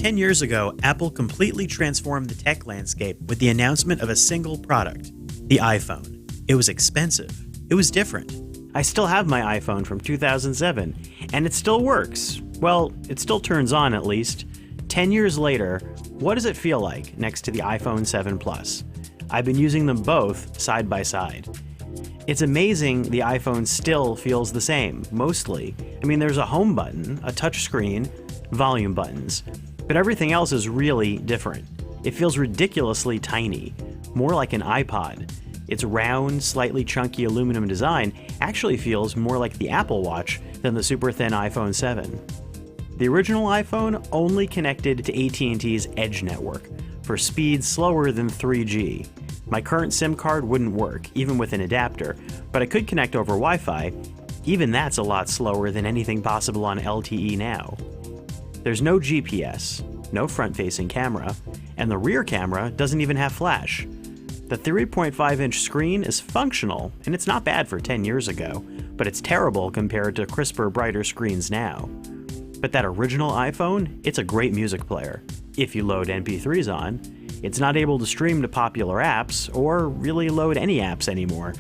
10 years ago, Apple completely transformed the tech landscape with the announcement of a single product, the iPhone. It was expensive. It was different. I still have my iPhone from 2007, and it still works. Well, it still turns on at least. 10 years later, what does it feel like next to the iPhone 7 Plus? I've been using them both side by side. It's amazing the iPhone still feels the same, mostly. I mean, there's a home button, a touch screen, volume buttons, but everything else is really different. It feels ridiculously tiny, more like an iPod. Its round, slightly chunky aluminum design actually feels more like the Apple Watch than the super thin iPhone 7. The original iPhone only connected to AT&T's Edge network for speeds slower than 3G. My current SIM card wouldn't work, even with an adapter, but I could connect over Wi-Fi. Even that's a lot slower than anything possible on LTE now. There's no GPS, no front-facing camera, and the rear camera doesn't even have flash. The 3.5-inch screen is functional, and it's not bad for 10 years ago, but it's terrible compared to crisper, brighter screens now. But that original iPhone, it's a great music player. If you load MP3s on, it's not able to stream to popular apps, or really load any apps anymore.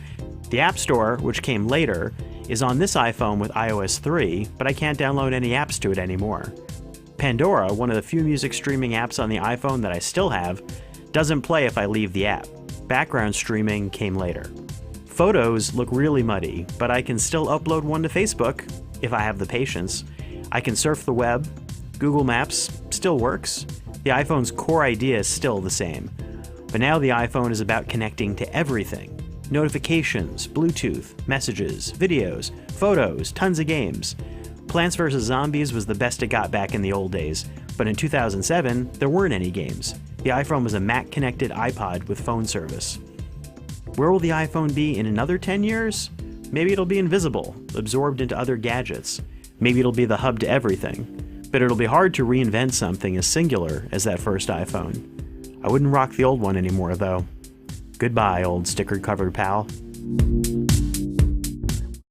The App Store, which came later, is on this iPhone with iOS 3, but I can't download any apps to it anymore. Pandora, one of the few music streaming apps on the iPhone that I still have, doesn't play if I leave the app. Background streaming came later. Photos look really muddy, but I can still upload one to Facebook, if I have the patience. I can surf the web. Google Maps still works. The iPhone's core idea is still the same. But now the iPhone is about connecting to everything. Notifications, Bluetooth, messages, videos, photos, tons of games. Plants vs. Zombies was the best it got back in the old days, but in 2007, there weren't any games. The iPhone was a Mac-connected iPod with phone service. Where will the iPhone be in another 10 years? Maybe it'll be invisible, absorbed into other gadgets. Maybe it'll be the hub to everything. But it'll be hard to reinvent something as singular as that first iPhone. I wouldn't rock the old one anymore, though. Goodbye, old sticker-covered pal.